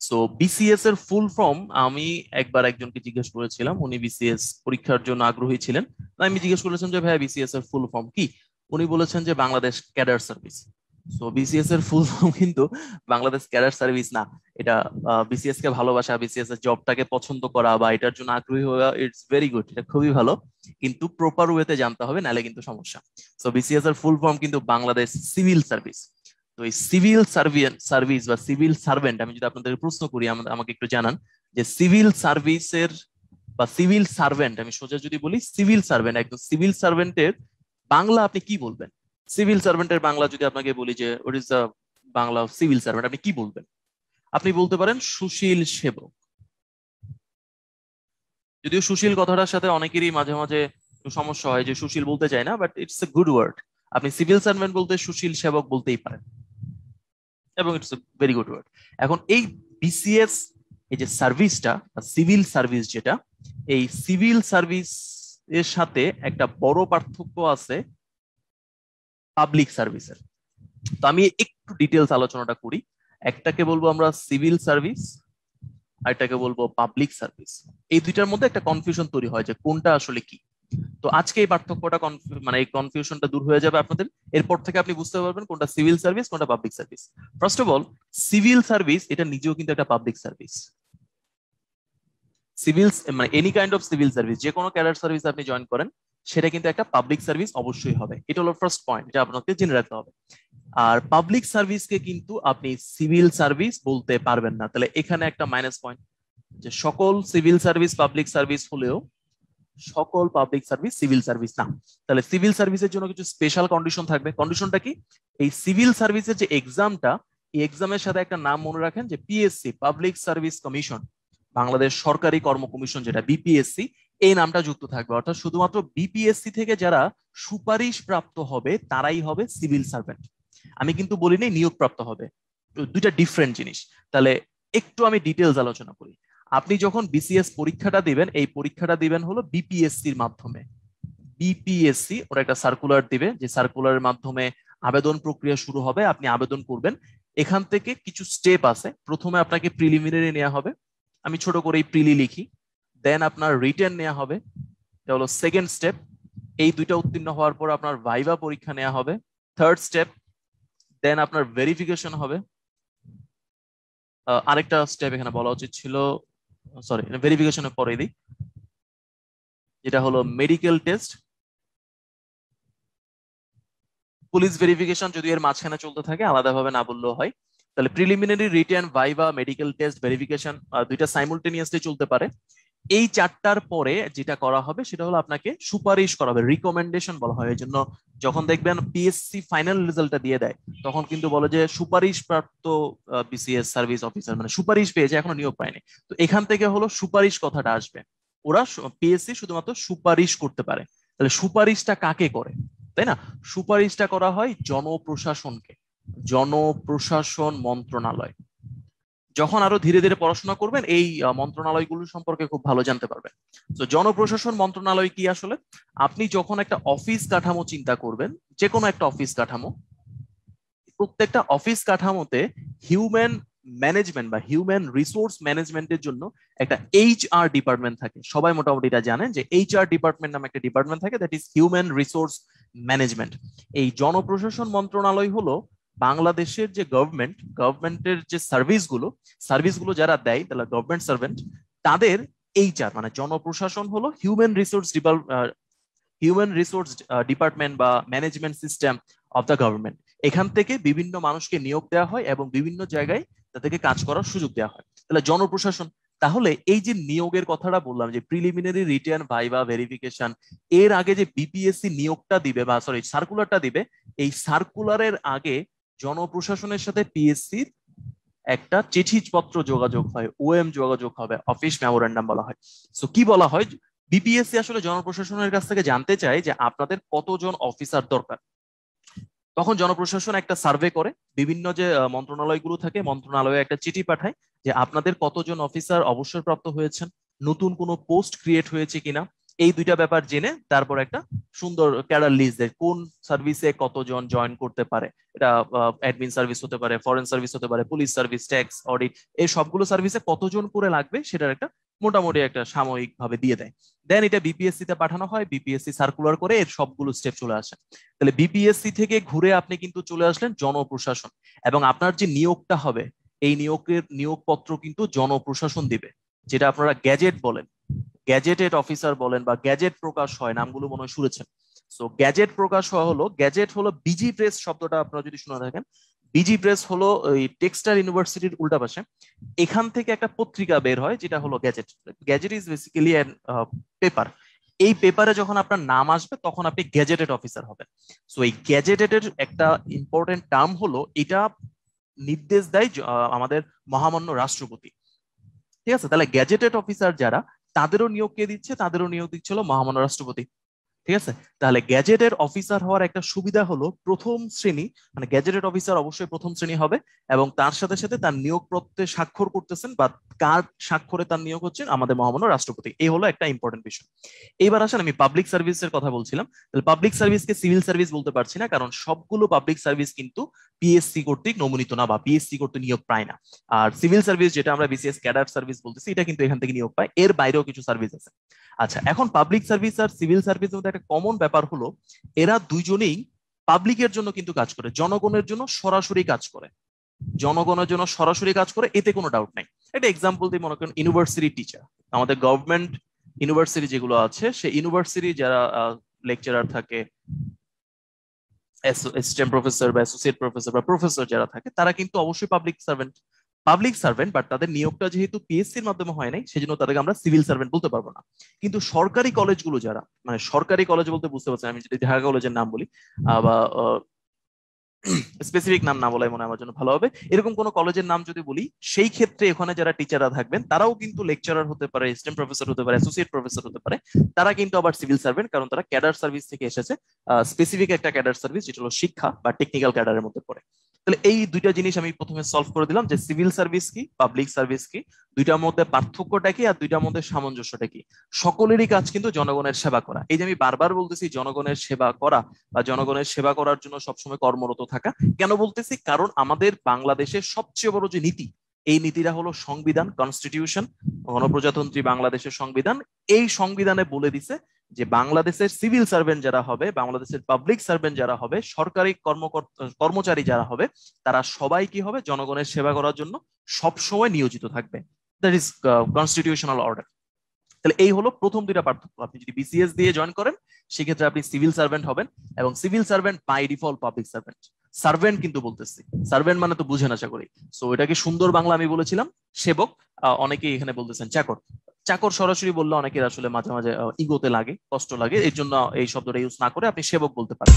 So BCS এর full form আমি একবার একজনকে জিজ্ঞেস করেছিলাম, উনি বিসিএস পরীক্ষার জন্য আগ্রহী ছিলেন। আমি জিজ্ঞেস করেছিলাম যে ভাইয়া বিসিএস এর ফুল ফর্ম কি। উনি বলেছেন যে Bangladesh cadre service. So BCS এর ফুল ফর্ম কিন্তু বাংলাদেশ ক্যাডার সার্ভিস না। এটা বিসিএস কে ভালোবাসা, বিসিএস এর জবটাকে পছন্দ করা বা এটার জন্য আগ্রহী হওয়া, ইটস ভেরি গুড, এটা খুবই ভালো। কিন্তু প্রপার ওয়েতে জানতে হবে, নাহলে কিন্তু সমস্যা। সো বিসিএস এর ফুল ফর্ম কিন্তু বাংলাদেশ সিভিল সার্ভিস। তো এই সিভিল সার্ভিস বা সিভিল সার্ভেন্ট, আমি যদি আপনাদের প্রশ্ন করি, আমাকে একটু জানান যে সিভিল সার্ভিসের বা সিভিল সার্ভেন্ট, আমি সোজা যদি বলি সিভিল সার্ভেন্ট, একদম সিভিল সার্ভেন্টের বাংলা আপনি কি বলবেন? সিভিল সার্ভেন্টের বাংলা যদি আপনাকে বলি যে what is the Bangla of civil servant, আপনি কি বলবেন? আপনি বলতে পারেন সুশীল সেবক। যদিও সুশীল কথাটার সাথে অনেকেরই মাঝে মাঝে একটু সমস্যা হয়, যে সুশীল বলতে চায় না, but it's a good word. আপনি সিভিল সার্ভেন্ট বলতে সুশীল সেবক বলতেই পারেন, এবং it's a very good word. এখন এই বিসিএস, এই যে সার্ভিসটা, সিভিল সার্ভিস যেটা, এই সিভিল সার্ভিস এর সাথে একটা বড় পার্থক্য আছে পাবলিক সার্ভিসের। তো আমি একটু ডিটেলস আলোচনাটা করি। একটাকে বলবো আমরা সিভিল সার্ভিস, আর এটাকে বলবো পাবলিক সার্ভিস। এই দুইটার মধ্যে একটা কনফিউশন তৈরি হয় যে কোনটা আসলে কি। তো আজকে এই পার্থক্যটা মানে এই কনফিউশনটা দূর হয়ে যাবে আপনাদের। এরপর থেকে আপনি বুঝতে পারবেন কোনটা সিভিল সার্ভিস, কোনটা public service. First of all, civil service এটা নিজেও কিন্তু একটা পাবলিক সার্ভিস। সিভিল মানে any kind of civil service, যে কোনো ক্যাডার সার্ভিস আপনি জয়েন করেন, সেটা কিন্তু একটা পাবলিক সার্ভিস অবশ্যই হবে। এটা হলো ফার্স্ট পয়েন্ট, এটা আপনাকে জেনে রাখতে হবে। আর পাবলিক সার্ভিসকে কিন্তু আপনি সিভিল সার্ভিস বলতে পারবেন না। তাহলে এখানে একটা মাইনাস পয়েন্ট, যে সকল সিভিল সার্ভিস পাবলিক সার্ভিস হলেও সকল পাবলিক সার্ভিস সিভিল সার্ভিস না। তাহলে সিভিল সার্ভিসের জন্য কিছু স্পেশাল কন্ডিশন থাকবে। কন্ডিশনটা কি? এই সিভিল সার্ভিসের যে এক্সামটা, এই এক্সামের সাথে একটা নাম মনে রাখেন, যে PSC, public service commission, Bangladesh সরকারি কর্ম কমিশন, যেটা বিপিএসসি, এই নামটা যুক্ত থাকবে। অর্থাৎ শুধুমাত্র বিপিএসসি থেকে যারা সুপারিশ প্রাপ্ত হবে তারাই হবে সিভিল সার্ভেন্ট। আমি কিন্তু বলিনি নিয়োগ প্রাপ্ত হবে, দুইটা ডিফারেন্ট জিনিস। তাহলে একটু আমি ডিটেলস আলোচনা করি। আপনি যখন বিসিএস পরীক্ষাটা দিবেন, এই পরীক্ষাটা দিবেন হলো বিপিএসসির মাধ্যমে। বিপিএসসি ওরা একটা সার্কুলার দিবে, যে সার্কুলারের মাধ্যমে আবেদন প্রক্রিয়া শুরু হবে, আপনি আবেদন করবেন। এখান থেকে কিছু স্টেপ আছে। প্রথমে আপনাকে প্রিলিমিনারি নেওয়া হবে, আমি ছোট করে এই প্রিলি লিখি। দেন আপনার রিটেন নেওয়া হবে, এটা হলো সেকেন্ড স্টেপ। এই দুইটা উত্তীর্ণ হওয়ার পর আপনার ভাইভা পরীক্ষা নেওয়া হবে, থার্ড স্টেপ। দেন আপনার ভেরিফিকেশন হবে। আরেকটা স্টেপ এখানে বলা উচিত ছিল, সরি, ভেরিফিকেশনের পরে দিই, যেটা হলো মেডিকেল টেস্ট, পুলিশ ভেরিফিকেশন যদি এর মাঝখানে চলতে থাকে আলাদাভাবে না বললেও হয়। তাহলে preliminary, written, viva, medical test, verification, দুইটা সাইমultaneously চলতে পারে। এই চারটার পরে যেটা করা হবে সেটা হলো আপনাকে সুপারিশ করা হবে, রিকমেন্ডেশন বলা হয়। এই জন্য যখন দেখবেন পিএসসি ফাইনাল রেজাল্টটা দিয়ে দেয়, তখন কিন্তু বলে যে সুপারিশ প্রাপ্ত বিসিএস সার্ভিস অফিসার, মানে সুপারিশ পেয়েছে, এখনো নিয়োগ পায়নি। তো এখান থেকে হলো সুপারিশ কথাটা আসবে। ওরা পিএসসি শুধুমাত্র সুপারিশ করতে পারে। তাহলে সুপারিশটা কাকে করে, তাই না? সুপারিশটা করা হয় জনপ্রশাসনকে, জনপ্রশাসন মন্ত্রণালয়। যখন আরো ধীরে ধীরে পড়াশোনা করবেন, এই মন্ত্রণালয়গুলো সম্পর্কে খুব ভালো জানতে পারবেন। তো জনপ্রশাসন মন্ত্রণালয় কি আসলে? আপনি যখন একটা অফিস কাঠামো চিন্তা করবেন, যে কোনো একটা অফিস কাঠামো, প্রত্যেকটা অফিস কাঠামোতে হিউম্যান ম্যানেজমেন্ট বা হিউম্যান রিসোর্স ম্যানেজমেন্টের জন্য একটা এইচআর ডিপার্টমেন্ট থাকে। সবাই মোটামুটি এটা জানেন যে এইচআর ডিপার্টমেন্ট নামে একটা ডিপার্টমেন্ট থাকে, that is human resource management. এই জনপ্রশাসন মন্ত্রণালয় হলো বাংলাদেশের যে গভর্নমেন্টের যে সার্ভিসগুলো যারা দেয়, তারা গভর্নমেন্ট সার্ভেন্ট, তাদের এইচআর মানে জনপ্রশাসন হলো হিউম্যান রিসোর্স ডিপার্টমেন্ট বা management system of the government. এখান থেকে বিভিন্ন মানুষকে নিয়োগ দেওয়া হয় এবং বিভিন্ন জায়গায় তাদেরকে কাজ করার সুযোগ দেওয়া হয়। তাহলে জনপ্রশাসন। তাহলে এই যে নিয়োগের কথাটা বললাম, যে প্রিলিমিনারি, রিটেন, ভাইভা, ভেরিফিকেশন, এর আগে যে বিপিএসসি নিয়োগটা দিবে বা সরি সার্কুলারটা দিবে, এই সার্কুলারের আগে জনপ্রশাসনের সাথে পিএসসির একটা চিঠিপত্র যোগাযোগ হয়, ওএম যোগাযোগ হবে, অফিস মেমোরেন্ডাম বলা হয়। সো কি বলা হয়, বিপিএসসি আসলে জনপ্রশাসনের কাছ থেকে জানতে চায় যে আপনাদের কতজন অফিসার দরকার। তখন জনপ্রশাসন একটা সার্ভে করে, বিভিন্ন যে মন্ত্রণালয়গুলো থাকে, মন্ত্রণালয়ে একটা চিঠি পাঠায় যে আপনাদের কতজন অফিসার অবসরপ্রাপ্ত হয়েছেন, নতুন কোনো পোস্ট ক্রিয়েট হয়েছে কিনা, এই দুইটা ব্যাপার জেনে তারপর একটা সুন্দর ক্যাডার লিস্ট দেয় কোন সার্ভিসে কতজন জয়েন করতে পারে। এটা অ্যাডমিন সার্ভিস হতে পারে, ফরেন সার্ভিস হতে পারে, পুলিশ সার্ভিস, ট্যাক্স, অডিট, এই সবগুলো সার্ভিসে কতজন করে লাগবে সেটার একটা মোটামুটি একটা সাময়িক ভাবে দিয়ে দেয়। দেন এটা বিপিএসসি তে পাঠানো হয়, বিপিএসসি সার্কুলার করে এর সবগুলো স্টেপ চলে আসে। তাহলে বিপিএসসি থেকে ঘুরে আপনি কিন্তু চলে আসলেন জনপ্রশাসন, এবং আপনার যে নিয়োগটা হবে এই নিয়োগপত্র কিন্তু জনপ্রশাসন দিবে, যেটা আপনারা গ্যাজেট বলেন, গ্যাজেটেড অফিসার বলেন বা গ্যাজেট প্রকাশ হয়, নামগুলো মনে হয় শুনেছেন। সো গ্যাজেট প্রকাশ হওয়া হলো, গ্যাজেট হলো বিজি প্রেস শব্দটা আপনারা যদি শুনে থাকেন, বিজি প্রেস হলো ওই টেক্সটাইল ইউনিভার্সিটির উল্টা পাশে, এখান থেকে একটা পত্রিকা বের হয় যেটা হলো gadget. Gadget is basically an paper. এই পেপারে যখন আপনার নাম আসবে তখন আপনি গ্যাজেটেড অফিসার হবেন। সো এই গ্যাজেটেড এর একটা ইম্পর্টেন্ট টার্ম হলো, এটা নির্দেশ দেয় আমাদের মহামান্য রাষ্ট্রপতি। ঠিক আছে, তাহলে গ্যাজেটেড অফিসার যারা, তাদেরও নিয়োগ কে দিচ্ছে? তাদেরও নিয়োগ দিচ্ছিল মহামান্য রাষ্ট্রপতি। ঠিক আছে, তাহলে গ্যাজেটের অফিসার হওয়ার একটা সুবিধা হলো প্রথম শ্রেণী, মানে গ্যাজেটেড অফিসার অবশ্যই প্রথম শ্রেণী হবে, এবং তার সাথে সাথে তার নিয়োগপত্রে স্বাক্ষর করতেছেন বা কার স্বাক্ষরে তার নিয়োগ হচ্ছেন? আমাদের মহামান্য রাষ্ট্রপতি। এই হলো একটা ইম্পর্টেন্ট বিষয়। এইবার আসেন, আমি পাবলিক সার্ভিসের কথা বলছিলাম। তাহলে পাবলিক সার্ভিসকে সিভিল সার্ভিস বলতে পারছি না, কারণ সবগুলো পাবলিক সার্ভিস কিন্তু পিএসসি কর্তৃক নমনীত না বা পিএসসি কর্তৃক নিয়োগ পায় না। আর সিভিল সার্ভিস যেটা আমরা বিসিএস ক্যাডার সার্ভিস বলতেছি, এটা কিন্তু এখান থেকে নিয়োগ পায়, এর বাইরেও কিছু সার্ভিস আছে। আচ্ছা, এখন পাবলিক সার্ভিস আর সিভিল সার্ভিসের মধ্যে একটা কমন ব্যাপার হলো, এরা দুইজনেই পাবলিকের জন্য কিন্তু কাজ করে, জনগণের জন্য সরাসরি কাজ করে, জনগণের জন্য সরাসরি কাজ করে, এতে কোনো ডাউট নাই। একটা এক্সাম্পল দিয়ে মনে করেন ইউনিভার্সিটি টিচার, আমাদের গভর্নমেন্ট ইউনিভার্সিটি যেগুলো আছে, সেই ইউনিভার্সিটি যারা লেকচারার থাকে, অ্যাসিস্ট্যান্ট প্রফেসর বা অ্যাসোসিয়েট প্রফেসর বা প্রফেসর যারা থাকে, তারা কিন্তু অবশ্যই পাবলিক সার্ভেন্ট, বাট তাদের নিয়োগটা যেহেতু পিএসসির মাধ্যমে হয় নাই, সেজন্য তাদেরকে আমরা সিভিল সার্ভেন্ট বলতে পারবো না। কিন্তু সরকারি কলেজগুলো যারা, মানে সরকারি কলেজ বলতে বুঝতে পারছেন, আমি যদি ঢাকা কলেজের নাম বলি বা স্পেসিফিক নাম না বলাই মনে হয় আমার জন্য ভালো হবে, এরকম কোন কলেজের নাম যদি বলি, সেই ক্ষেত্রে এখানে যারা টিচাররা থাকবেন তারাও কিন্তু লেকচারার হতে পারে, অ্যাসিস্ট্যান্ট প্রফেসর হতে পারে, অ্যাসোসিয়েট প্রফেসর হতে পারে, তারা কিন্তু আবার সিভিল সার্ভেন্ট, কারণ তারা ক্যাডার সার্ভিস থেকে এসেছে, স্পেসিফিক একটা ক্যাডার সার্ভিস যেটা হলো শিক্ষা বা টেকনিক্যাল ক্যাডারের মধ্যে পড়ে। তাহলে এই দুইটা জিনিস আমি প্রথমে সলভ করে দিলাম, যে সিভিল সার্ভিস কি, পাবলিক সার্ভিস কি, দুইটার মধ্যে পার্থক্যটা কি, আর দুইটার মধ্যে সামঞ্জস্যটা কি। সকলেরই কাজ কিন্তু জনগণের সেবা করা। এই যে আমি বারবার বলতেছি জনগণের সেবা করা বা জনগণের সেবা করার জন্য সবসময় কর্মরত থাকা, কেন বলতেছি? কারণ আমাদের বাংলাদেশের সবচেয়ে বড় যে নীতি, এই নীতিটা হলো সংবিধান, কনস্টিটিউশন, গণপ্রজাতন্ত্রী বাংলাদেশের সংবিধান। এই সংবিধানে বলে দিছে যে বাংলাদেশের সিভিল সার্ভেন্ট যারা হবে, বাংলাদেশের পাবলিক সার্ভেন্ট যারা হবে, সরকারি কর্মচারী যারা হবে, তারা সবাই কি হবে? জনগণের সেবা করার জন্য সবসময় নিয়োজিত থাকবে। That is constitutional order. তাহলে এই হলো প্রথম দুইটা পার্থক্য। আপনি যদি বিসিএস দিয়ে জয়েন করেন, সেক্ষেত্রে আপনি সিভিল সার্ভেন্ট হবেন, এবং civil servant by default public servant. Servant কিন্তু বলতেছি, সার্ভেন্ট মানে তো বুঝেন আশা করি। সো এটাকে সুন্দর বাংলা আমি বলেছিলাম সেবক, অনেকেই এখানে বলতেছেন চাকর। চাকর সরাসরি বললে অনেকের আসলে মাঝে মাঝে ইগোতে লাগে, কষ্ট লাগে, এর জন্য এই শব্দটা ইউজ না করে আপনি সেবক বলতে পারেন।